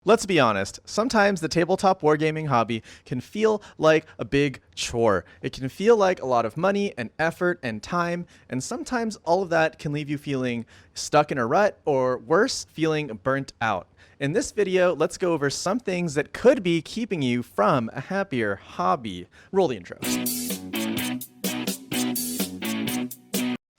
Let's be honest, sometimes the tabletop wargaming hobby can feel like a big chore. It can feel like a lot of money and effort and time, and sometimes all of that can leave you feeling stuck in a rut, or worse, feeling burnt out. In this video, let's go over some things that could be keeping you from a happier hobby. Roll the intro.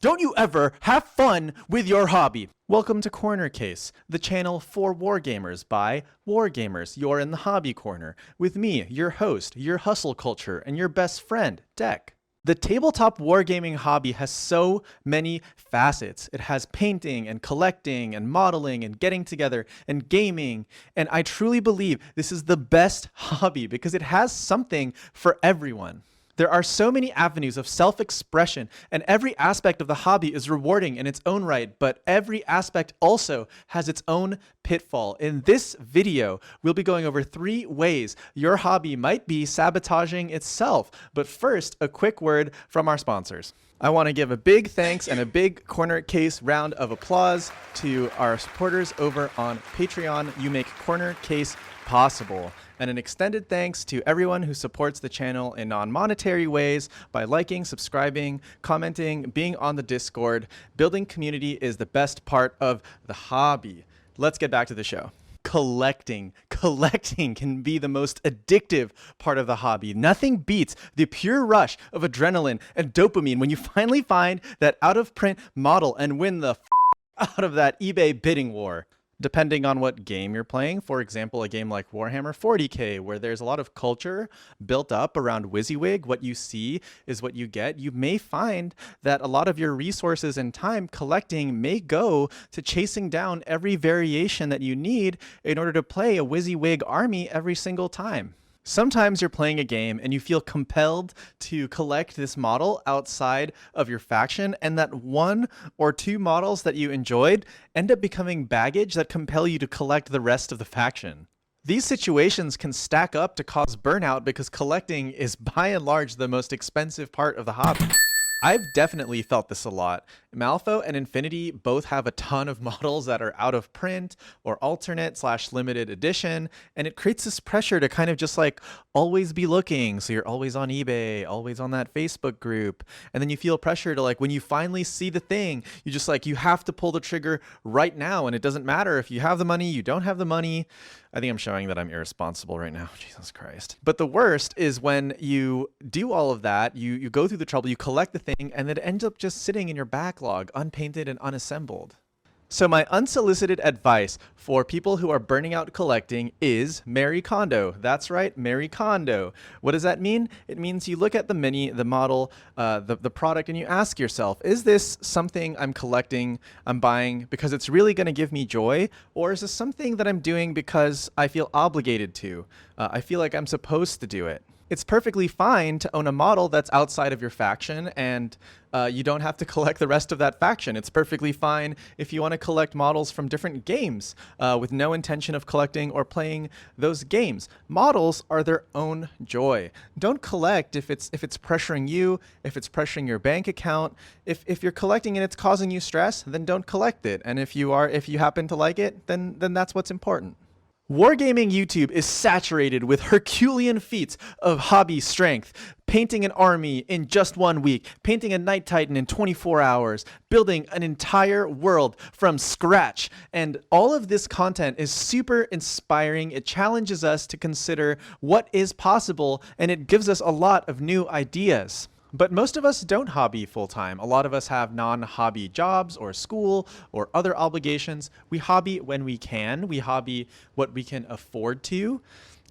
Don't you ever have fun with your hobby? Welcome to Corner Case, the channel for Wargamers by Wargamers. You're in the hobby corner with me, your host, your hustle culture, and your best friend, Deck. The tabletop wargaming hobby has so many facets. It has painting and collecting and modeling and getting together and gaming. And I truly believe this is the best hobby because it has something for everyone. There are so many avenues of self-expression, and every aspect of the hobby is rewarding in its own right, but every aspect also has its own pitfall. In this video, we'll be going over 3 ways your hobby might be sabotaging itself. But first, a quick word from our sponsors. I want to give a big thanks and a big Corner Case round of applause to our supporters over on Patreon. You make Corner Case possible. And an extended thanks to everyone who supports the channel in non-monetary ways by liking, subscribing, commenting, being on the Discord. Building community is the best part of the hobby. Let's get back to the show. Collecting can be the most addictive part of the hobby. Nothing beats the pure rush of adrenaline and dopamine when you finally find that out-of-print model and win the out of that eBay bidding war. Depending on what game you're playing, for example, a game like Warhammer 40k, where there's a lot of culture built up around WYSIWYG, what you see is what you get, you may find that a lot of your resources and time collecting may go to chasing down every variation that you need in order to play a WYSIWYG army every single time. Sometimes you're playing a game and you feel compelled to collect this model outside of your faction, and that 1 or 2 models that you enjoyed end up becoming baggage that compel you to collect the rest of the faction. These situations can stack up to cause burnout because collecting is by and large the most expensive part of the hobby. I've definitely felt this a lot. Malifaux and Infinity both have a ton of models that are out of print or alternate/limited edition, and it creates this pressure to kind of just like always be looking. So you're always on eBay, always on that Facebook group, and then you feel pressure to, like, when you finally see the thing, you just like, you have to pull the trigger right now, and it doesn't matter if you have the money, you don't have the money. I think I'm showing that I'm irresponsible right now. Jesus Christ. But the worst is when you do all of that, you go through the trouble, you collect the thing, and it ends up just sitting in your backlog, unpainted and unassembled. So my unsolicited advice for people who are burning out collecting is marry Kondo. That's right, marry Kondo. What does that mean? It means you look at the mini, the model, the product, and you ask yourself, is this something I'm collecting, I'm buying because it's really going to give me joy? Or is this something that I'm doing because I feel obligated to? I feel like I'm supposed to do it. It's perfectly fine to own a model that's outside of your faction, and you don't have to collect the rest of that faction. It's perfectly fine if you want to collect models from different games with no intention of collecting or playing those games. Models are their own joy. Don't collect if it's pressuring you, if it's pressuring your bank account. If you're collecting and it's causing you stress, then don't collect it. And if you happen to like it, then that's what's important. Wargaming YouTube is saturated with Herculean feats of hobby strength, painting an army in just 1 week, painting a Night Titan in 24 hours, building an entire world from scratch. And all of this content is super inspiring. It challenges us to consider what is possible, and it gives us a lot of new ideas. But most of us don't hobby full-time. A lot of us have non-hobby jobs or school or other obligations. We hobby when we can. We hobby what we can afford to.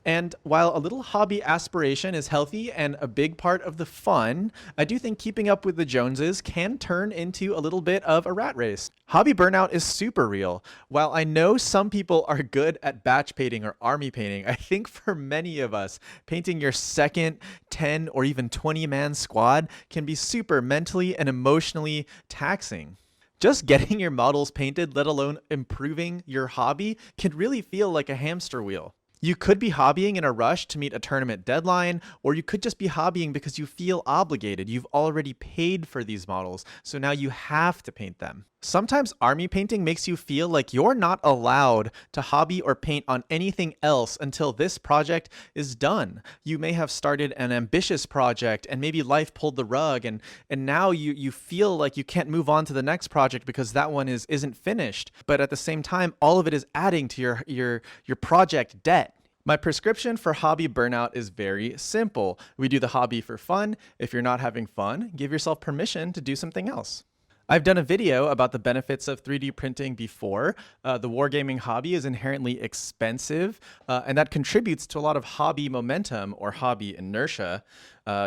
And while a little hobby aspiration is healthy and a big part of the fun, I do think keeping up with the Joneses can turn into a little bit of a rat race. Hobby burnout is super real. While I know some people are good at batch painting or army painting, I think for many of us, painting your second 10 or even 20-man squad can be super mentally and emotionally taxing. Just getting your models painted, let alone improving your hobby, can really feel like a hamster wheel. You could be hobbying in a rush to meet a tournament deadline, or you could just be hobbying because you feel obligated. You've already paid for these models, so now you have to paint them. Sometimes army painting makes you feel like you're not allowed to hobby or paint on anything else until this project is done. You may have started an ambitious project and maybe life pulled the rug and now you feel like you can't move on to the next project because that one isn't finished. But at the same time, all of it is adding to your project debt. My prescription for hobby burnout is very simple. We do the hobby for fun. If you're not having fun, give yourself permission to do something else. I've done a video about the benefits of 3D printing before. The wargaming hobby is inherently expensive, and that contributes to a lot of hobby momentum or hobby inertia.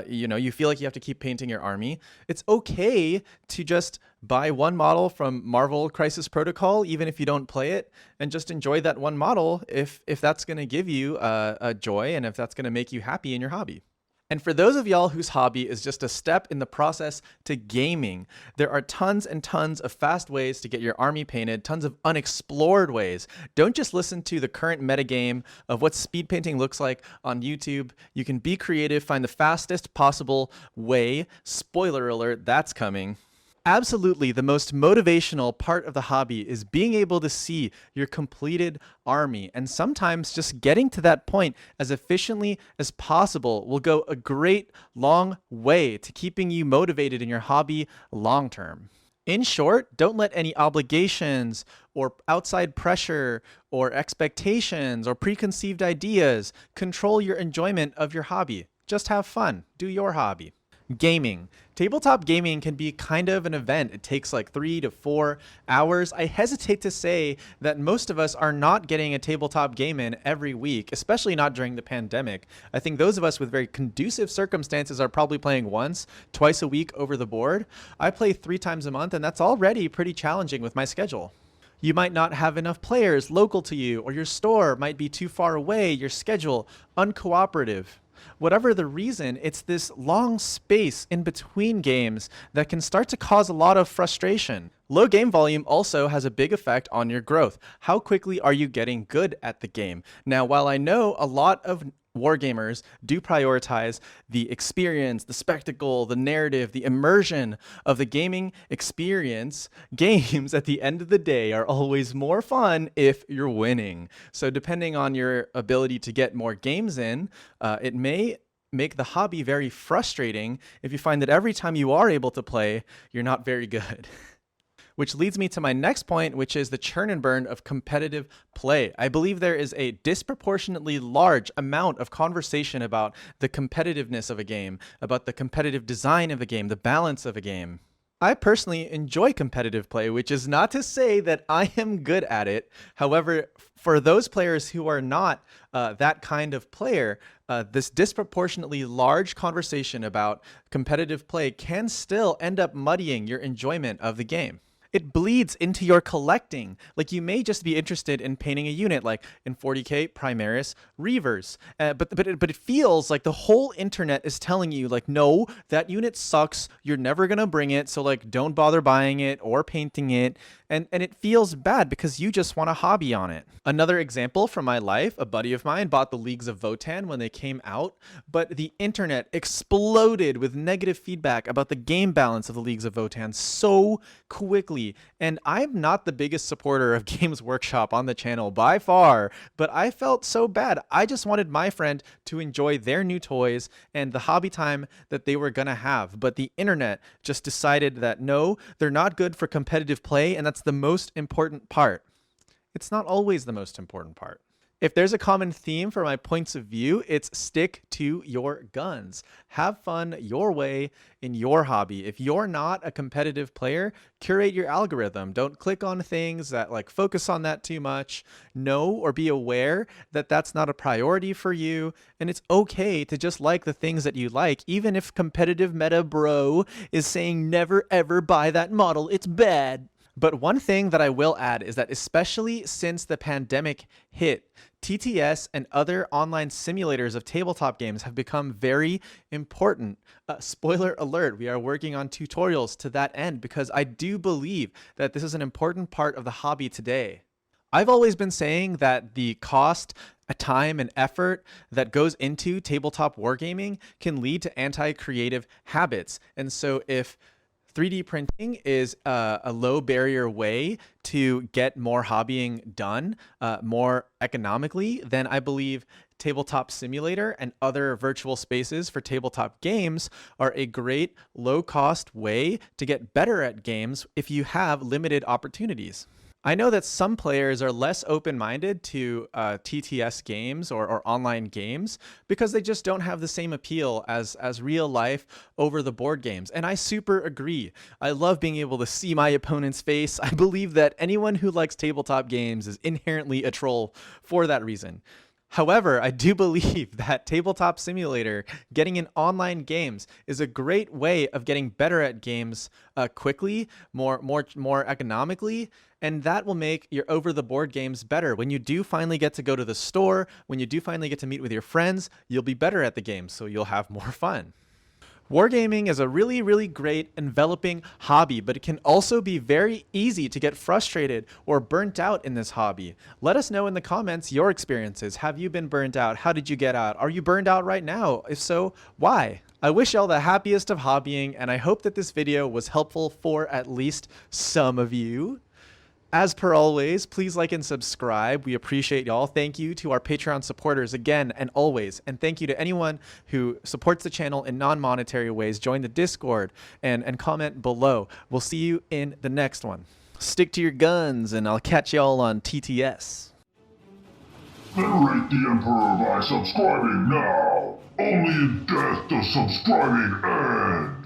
You feel like you have to keep painting your army. It's okay to just buy one model from Marvel Crisis Protocol, even if you don't play it, and just enjoy that one model if that's going to give you a joy and if that's going to make you happy in your hobby. And for those of y'all whose hobby is just a step in the process to gaming, there are tons and tons of fast ways to get your army painted, tons of unexplored ways. Don't just listen to the current metagame of what speed painting looks like on YouTube. You can be creative, find the fastest possible way. Spoiler alert, that's coming. Absolutely, the most motivational part of the hobby is being able to see your completed army, and sometimes just getting to that point as efficiently as possible will go a great long way to keeping you motivated in your hobby long term. In short, don't let any obligations or outside pressure or expectations or preconceived ideas control your enjoyment of your hobby. Just have fun. Do your hobby. Gaming. Tabletop gaming can be kind of an event. It takes like 3 to 4 hours. I hesitate to say that most of us are not getting a tabletop game in every week, especially not during the pandemic. I think those of us with very conducive circumstances are probably playing once, twice a week over the board. I play 3 times a month, and that's already pretty challenging with my schedule. You might not have enough players local to you, or your store might be too far away, your schedule uncooperative. Whatever the reason, it's this long space in between games that can start to cause a lot of frustration. Low game volume also has a big effect on your growth. How quickly are you getting good at the game? Now, while I know a lot of wargamers do prioritize the experience, the spectacle, the narrative, the immersion of the gaming experience, games at the end of the day are always more fun if you're winning. So depending on your ability to get more games in, it may make the hobby very frustrating if you find that every time you are able to play, you're not very good. Which leads me to my next point, which is the churn and burn of competitive play. I believe there is a disproportionately large amount of conversation about the competitiveness of a game, about the competitive design of a game, the balance of a game. I personally enjoy competitive play, which is not to say that I am good at it. However, for those players who are not that kind of player, this disproportionately large conversation about competitive play can still end up muddying your enjoyment of the game. It bleeds into your collecting. Like, you may just be interested in painting a unit, like in 40K, Primaris, Reavers. But it feels like the whole internet is telling you, like, no, that unit sucks. You're never going to bring it. So, like, don't bother buying it or painting it. And it feels bad because you just want a hobby on it. Another example from my life, a buddy of mine bought the Leagues of Votann when they came out, but the internet exploded with negative feedback about the game balance of the Leagues of Votann so quickly. And I'm not the biggest supporter of Games Workshop on the channel by far, but I felt so bad. I just wanted my friend to enjoy their new toys and the hobby time that they were gonna have. But the internet just decided that no, they're not good for competitive play, and that's the most important part. It's not always the most important part. If there's a common theme for my points of view, it's stick to your guns. Have fun your way in your hobby. If you're not a competitive player, curate your algorithm. Don't click on things that like focus on that too much. Know or be aware that that's not a priority for you. And it's okay to just like the things that you like, even if competitive meta bro is saying never ever buy that model, it's bad. But one thing that I will add is that especially since the pandemic hit, TTS and other online simulators of tabletop games have become very important. Spoiler alert, we are working on tutorials to that end because I do believe that this is an important part of the hobby today. I've always been saying that the cost, time, and effort that goes into tabletop wargaming can lead to anti-creative habits. And so if 3D printing is a low barrier way to get more hobbying done more economically than I believe Tabletop Simulator and other virtual spaces for tabletop games are a great low cost way to get better at games if you have limited opportunities. I know that some players are less open-minded to TTS games or online games because they just don't have the same appeal as real life over the board games. And I super agree. I love being able to see my opponent's face. I believe that anyone who likes tabletop games is inherently a troll for that reason. However, I do believe that Tabletop Simulator, getting in online games, is a great way of getting better at games quickly, more economically, and that will make your over-the-board games better. When you do finally get to go to the store, when you do finally get to meet with your friends, you'll be better at the game, so you'll have more fun. Wargaming is a really, really great enveloping hobby, but it can also be very easy to get frustrated or burnt out in this hobby. Let us know in the comments your experiences. Have you been burnt out? How did you get out? Are you burned out right now? If so, why? I wish y'all the happiest of hobbying, and I hope that this video was helpful for at least some of you. As per always, please like and subscribe. We appreciate y'all. Thank you to our Patreon supporters again and always. And thank you to anyone who supports the channel in non-monetary ways. Join the Discord and comment below. We'll see you in the next one. Stick to your guns, and I'll catch y'all on TTS. Venerate the Emperor by subscribing now. Only in death does subscribing end.